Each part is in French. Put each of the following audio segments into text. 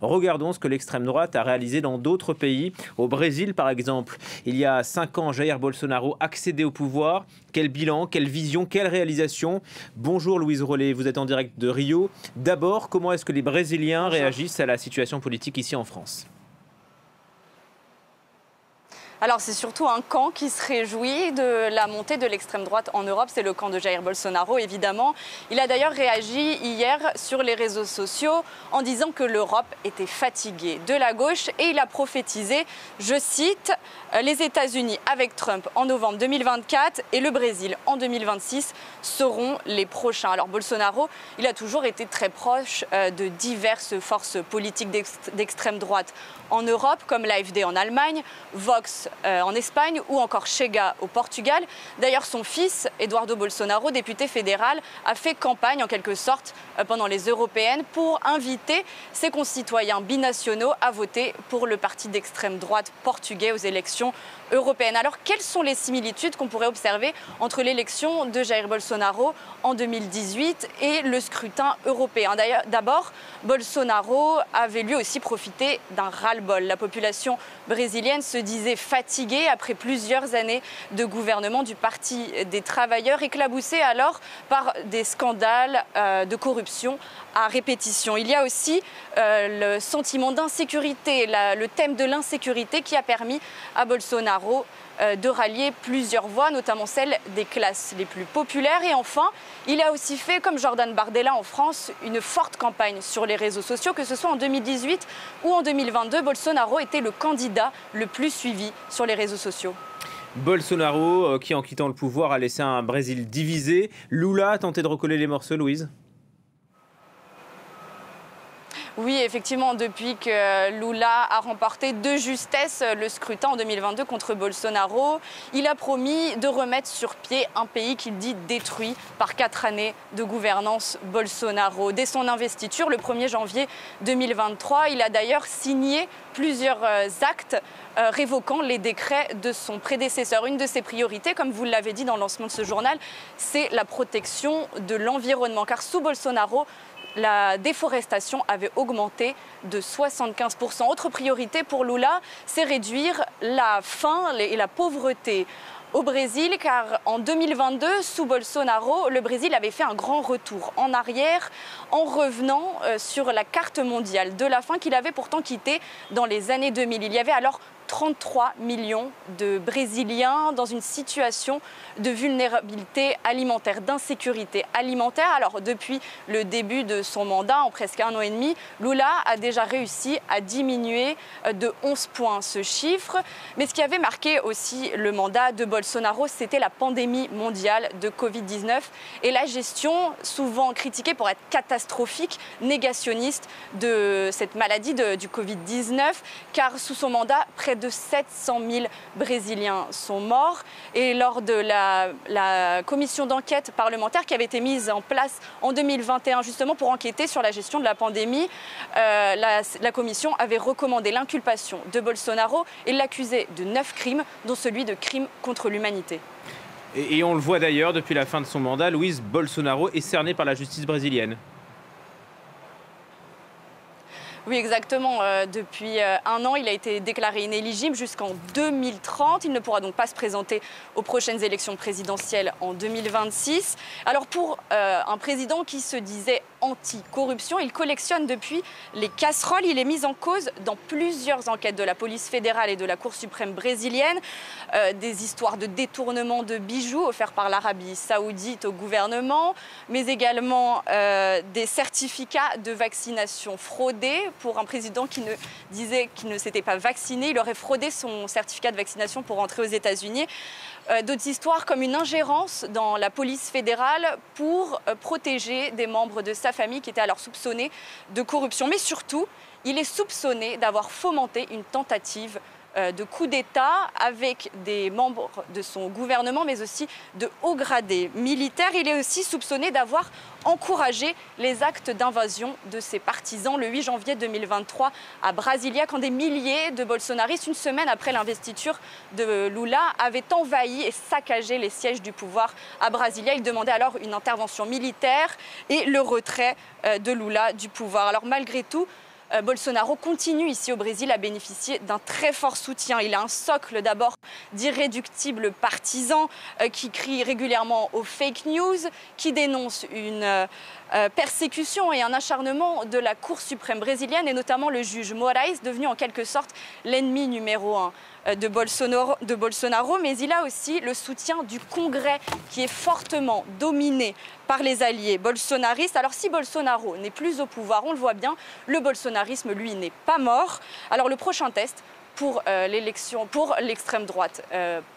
Regardons ce que l'extrême droite a réalisé dans d'autres pays. Au Brésil, par exemple, il y a 5 ans, Jair Bolsonaro accédait au pouvoir. Quel bilan, quelle vision, quelle réalisation? Bonjour Louise Rollet, vous êtes en direct de Rio. D'abord, comment est-ce que les Brésiliens réagissent à la situation politique ici en France? Alors c'est surtout un camp qui se réjouit de la montée de l'extrême droite en Europe, c'est le camp de Jair Bolsonaro évidemment. Il a d'ailleurs réagi hier sur les réseaux sociaux en disant que l'Europe était fatiguée de la gauche et il a prophétisé, je cite, les États-Unis avec Trump en novembre 2024 et le Brésil en 2026 seront les prochains. Alors Bolsonaro, il a toujours été très proche de diverses forces politiques d'extrême droite en Europe, comme l'AfD en Allemagne, Vox en Espagne ou encore Chega au Portugal. D'ailleurs, son fils, Eduardo Bolsonaro, député fédéral, a fait campagne en quelque sorte pendant les européennes pour inviter ses concitoyens binationaux à voter pour le parti d'extrême droite portugais aux élections européennes. Alors, quelles sont les similitudes qu'on pourrait observer entre l'élection de Jair Bolsonaro en 2018 et le scrutin européen? D'ailleurs, d'abord, Bolsonaro avait lui aussi profité d'un ras-le-bol. La population brésilienne se disait fatiguée après plusieurs années de gouvernement du Parti des travailleurs, éclaboussée alors par des scandales de corruption à répétition. Il y a aussi le sentiment d'insécurité, le thème de l'insécurité qui a permis à Bolsonaro de rallier plusieurs voix, notamment celles des classes les plus populaires. Et enfin, il a aussi fait, comme Jordan Bardella en France, une forte campagne sur les réseaux sociaux, que ce soit en 2018 ou en 2022. Bolsonaro était le candidat le plus suivi sur les réseaux sociaux. Bolsonaro, qui en quittant le pouvoir a laissé un Brésil divisé. Lula a tenté de recoller les morceaux, Louise? Oui, effectivement, depuis que Lula a remporté de justesse le scrutin en 2022 contre Bolsonaro, il a promis de remettre sur pied un pays qu'il dit détruit par 4 années de gouvernance Bolsonaro. Dès son investiture, le 1er janvier 2023, il a d'ailleurs signé plusieurs actes révoquant les décrets de son prédécesseur. Une de ses priorités, comme vous l'avez dit dans le lancement de ce journal, c'est la protection de l'environnement. Car sous Bolsonaro, la déforestation avait augmenté de 75%. Autre priorité pour Lula, c'est réduire la faim et la pauvreté au Brésil, car en 2022, sous Bolsonaro, le Brésil avait fait un grand retour en arrière en revenant sur la carte mondiale de la faim qu'il avait pourtant quittée dans les années 2000. Il y avait alors 33 millions de Brésiliens dans une situation de vulnérabilité alimentaire, d'insécurité alimentaire. Alors depuis le début de son mandat, en presque 1 an et demi, Lula a déjà réussi à diminuer de 11 points ce chiffre. Mais ce qui avait marqué aussi le mandat de Bolsonaro, c'était la pandémie mondiale de Covid-19 et la gestion souvent critiquée pour être catastrophique, négationniste de cette maladie du Covid-19, car sous son mandat, près de 700 000 Brésiliens sont morts. Et lors de la commission d'enquête parlementaire qui avait été mise en place en 2021 justement pour enquêter sur la gestion de la pandémie, la commission avait recommandé l'inculpation de Bolsonaro et l'accusait de 9 crimes, dont celui de crime contre l'humanité. Et on le voit d'ailleurs, depuis la fin de son mandat, Luiz Bolsonaro est cerné par la justice brésilienne. Oui, exactement. Depuis 1 an, il a été déclaré inéligible jusqu'en 2030. Il ne pourra donc pas se présenter aux prochaines élections présidentielles en 2026. Alors pour un président qui se disait anti-corruption, il collectionne depuis les casseroles. Il est mis en cause dans plusieurs enquêtes de la police fédérale et de la Cour suprême brésilienne. Des histoires de détournement de bijoux offerts par l'Arabie saoudite au gouvernement, mais également des certificats de vaccination fraudés. Pour un président qui disait qu'il ne s'était pas vacciné, il aurait fraudé son certificat de vaccination pour entrer aux États-Unis. D'autres histoires comme une ingérence dans la police fédérale pour protéger des membres de sa famille qui étaient alors soupçonnés de corruption. Mais surtout, il est soupçonné d'avoir fomenté une tentative de coup d'État avec des membres de son gouvernement, mais aussi de hauts gradés militaires. Il est aussi soupçonné d'avoir encouragé les actes d'invasion de ses partisans le 8 janvier 2023 à Brasilia, quand des milliers de bolsonaristes, une semaine après l'investiture de Lula, avaient envahi et saccagé les sièges du pouvoir à Brasilia. Ils demandaient alors une intervention militaire et le retrait de Lula du pouvoir. Alors malgré tout, Bolsonaro continue ici au Brésil à bénéficier d'un très fort soutien. Il a un socle d'abord d'irréductibles partisans qui crient régulièrement aux fake news, qui dénoncent une persécution et un acharnement de la Cour suprême brésilienne et notamment le juge Moraes, devenu en quelque sorte l'ennemi numéro 1 de Bolsonaro. Mais il a aussi le soutien du Congrès qui est fortement dominé par les alliés bolsonaristes. Alors si Bolsonaro n'est plus au pouvoir, on le voit bien, le bolsonarisme, lui, n'est pas mort. Alors le prochain test pour l'extrême droite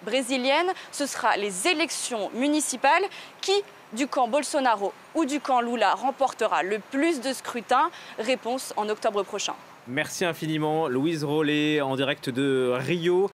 brésilienne, ce sera les élections municipales qui, du camp Bolsonaro ou du camp Lula, remportera le plus de scrutins. Réponse en octobre prochain. Merci infiniment, Louise Rollet, en direct de Rio.